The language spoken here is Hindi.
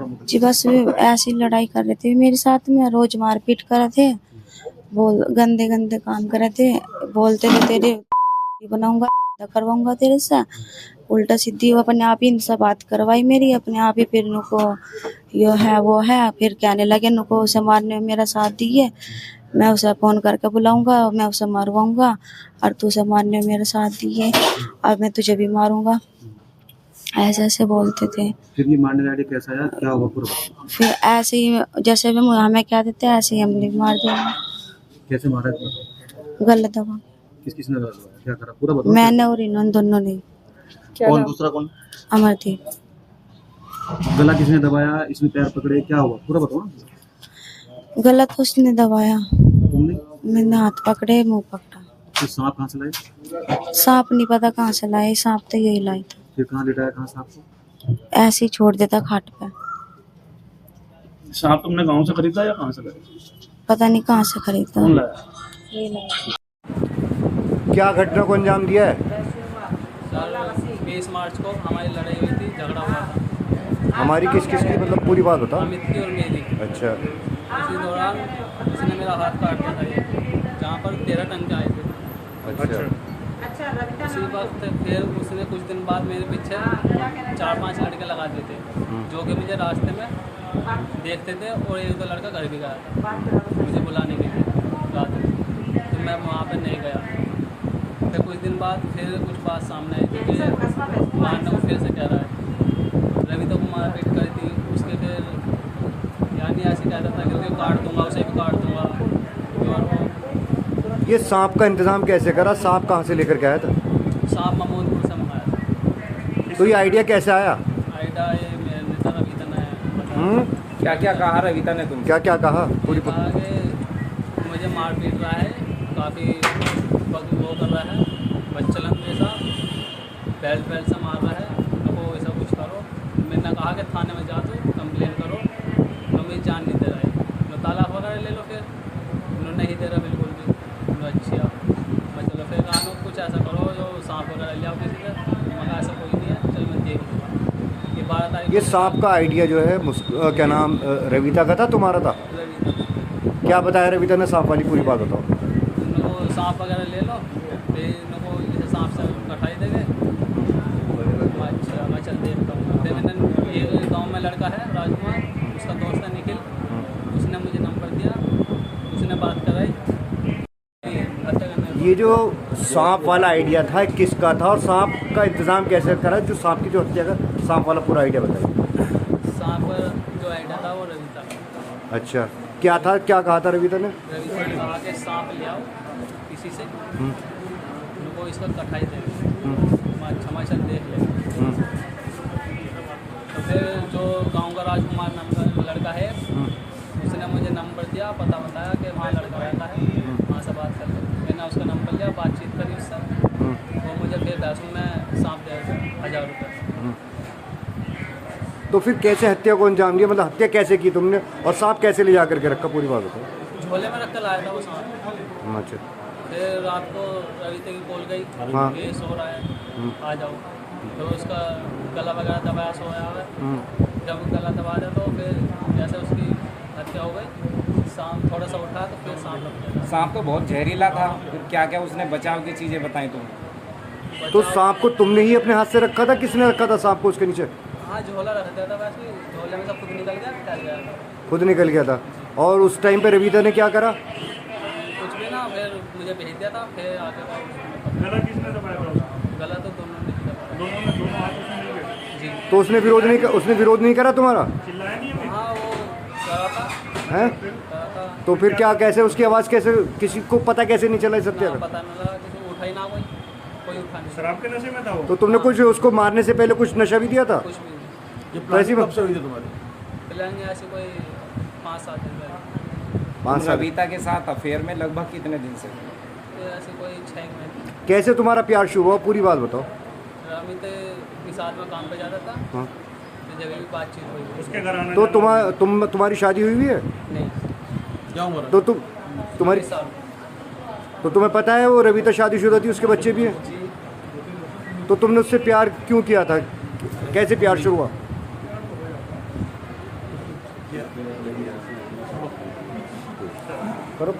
जी बस ऐसी लड़ाई कर रहे थे मेरे साथ में, रोज मारपीट कर रहे थे, बोल गंदे गंदे काम कर रहे थे, बोलते थे तेरे बनाऊंगा करवाऊंगा तेरे से। उल्टा सीधी वो अपने आप ही इनसे बात करवाई मेरी, अपने आप ही फिर नुको यो है वो है, फिर कहने लगे नुको उसे मारने में मेरा साथ दिए, मैं उसे फोन करके बुलाऊंगा, मैं उसे मारवाऊंगा और तू उसे मारने में मेरा साथ दिए और मैं तुझे भी मारूंगा, ऐसे ऐसे बोलते थे। फिर ये मारने वाले कैसा आया, क्या हुआ पूरा? फिर ऐसे ही जैसे भी हमें क्या देते हैं ऐसे ही हमने भी मार दिया। कैसे मारा? गलत दबा। किस किसने दबाया? क्या करा पूरा बताओ। मैंने और इन्होंने दोनों ने। कौन दूसरा कौन? अमरदीप। गला किसने दबाया, इसने पैर पकड़े, क्या हुआ पूरा बताओ। गलत उसने दबाया, तुमने? मैंने हाथ पकड़े, मुंह पकड़ा। तो सांप कहाँ से लाए? सांप नहीं पता कहाँ से लाए, सांप तो यही लाए था। फिर कहाँ लिटाया, कहाँ सांप को? ऐसे ही छोड़ देता खाट पे। सांप तुमने गांव से खरीदा या कहाँ से लाया? पता नहीं कहाँ से खरीदा। कौन लाया? ये लाया। क्या घटना को अंजाम दिया है? सर 20 मार्च को हमारी लड़ाई हुई थी, झगड़ा हुआ था। हमारी किस किस की, मतलब पूरी बात बता। अमित की और मेरी। अच्छा। उसी दौरान उसने मेरा हाथ काट दिया था, ये जहाँ पर 13 टन के आए थे। अच्छा। उसी वक्त फिर उसने कुछ दिन बाद मेरे पीछे 4-5 लड़के लगा दिए थे, जो कि मुझे रास्ते में देखते थे, और एक दो लड़का घर भी गया था मुझे बुलाने के लिए रात में। तो मैं वहाँ पर नहीं गया। फिर कुछ दिन बाद फिर कुछ बात सामने आई थी कि मारने को फिर से कह रहा है। रवि तो मारपीट करी थी उसके, फिर यानी ऐसे कहता था कि उसे काट दूंगा, उसे भी काट दूंगा। और ये सांप का इंतजाम कैसे करा? सांप कहाँ से लेकर के आया था? सांप महमूदपुर से मंगाया था। तो ये आइडिया कैसे आया? आइडा ये मेरे नेता रविता ने बताया। क्या क्या कहा रविता ने? तुम क्या क्या कहा? पूरी कहा कि मुझे मार पीट रहा है, काफ़ी वक्त वो कर रहा है, बच्चलन जैसा बेल्ट से मार रहा है, तो ऐसा कुछ करो। मैंने कहा कि थाने में जा तो कंप्लेन करो, तो मुझे जान नहीं दे रहा है, तो तालाब वगैरह ले लो। फिर उन्होंने नहीं दे रहा बिल्कुल भी। अच्छा मैं चलो फिर कहा कुछ ऐसा करो जो सांप वगैरह ले आओ किसी से। मगर ऐसा कोई नहीं है, चल मैं देख लूँगा। ये 12 तारीख ये सांप का आइडिया जो है क्या नाम रविता का था, तुम्हारा था? क्या बताया रविता ने? सांप वाली पूरी बात बताओ। इनको सांप वगैरह ले लो, फिर इनको जैसे सांप से कटाई देंगे। अच्छा मैं चल देखता हूँ। फिर मैंने एक गांव में लड़का है राजकुमार, उसका दोस्त है निखिल, उसने मुझे नंबर दिया, उसने बात कराई। ये जो सांप वाला आइडिया था किसका था, और सांप का इंतजाम कैसे करा? जो सांप की जो हत्या का सांप वाला पूरा आइडिया बताइए। सांप जो आइडिया था वो रविता का। अच्छा, क्या था, क्या कहा था रविता ने? रविता ने कहा कि सांप ले आओ किसी से, उनको इसका कटाई देंगे, क्षमा चल देख ले। तो फिर जो गांव का राजकुमार नाम का लड़का है, उसने मुझे नंबर दिया, पता बताया कि वहाँ लड़का रहता है, वहाँ से बात कर ले। मैंने उसका नंबर लिया, बातचीत करी उससे, वो मुझे फिर पैसों में सांप दे 1000 रुपये। तो फिर कैसे हत्या को अंजाम दिया, मतलब हत्या कैसे की तुमने, और सांप कैसे ले जा करके रखा? पूरी बात बताओ। झोले में रख कर लाया था वो सांप। अच्छा। फिर रात को रविता की कॉल गई, हाँ। ये सो रहा है, आ जाओ। तो उसका गला वगैरह दबाया, सोया है। जब गला दबा दिया तो फिर जैसे उसकी हत्या हो गई। सांप थोड़ा सा उठा तो फिर सांप लग गया। सांप तो बहुत जहरीला था, फिर क्या क्या उसने बचाव की चीज़ें बताई तुम? तो सांप को तुमने ही अपने हाथ से रखा था, किसने रखा था सांप को उसके नीचे? हाँ झोला रख दिया था, वैसे झोले में सब खुद निकल गया, फैल गया था। खुद निकल गया था। और उस टाइम पे रविता ने क्या करा? कुछ भी ना, फिर मुझे भेज दिया था। फिर आगे गला किसने दबाया था? गला तो दोनों ने दबाया। दोनों हाथ उसने मिल जी तो उसने विरोध नहीं करा तुम्हारा? चिल्लाया नहीं है? हाँ वो करा था, हैं? करा था। तो फिर क्या, कैसे उसकी आवाज़ कैसे, किसी को पता कैसे नहीं चला इस हत्या ना का? पता नहीं लगा, किसी को उठा ही ना, कोई उठा नहीं। शराब के नशे में था वो? तो तुमने कुछ उसको मारने से पहले कुछ नशा भी दिया था? कुछ भी नहीं। ये प्लानिंग कब से हुई थी तुम्हारी? प्लान ऐसे कोई 5-7 दिन पहले। 5 साल। रविता के साथ अफेयर में लगभग कितने दिन से? फिर ऐसे कोई 6 महीने। कैसे तुम्हारा प्यार शुरू हुआ, पूरी बात बताओ। अमित के साथ में काम पे जाता था, हाँ। तो जगह भी बातचीत हुई। उसके घर आने तो तुम्हारी शादी हुई है? नहीं, क्या उम्र? तो तुम्हारी 20 साल। तो तुम्हें पता है वो रविता शादीशुदा थी, उसके बच्चे भी हैं? जी तो तुमने उससे प्यार क्यों किया था, कैसे प्यार शुरू हुआ? करो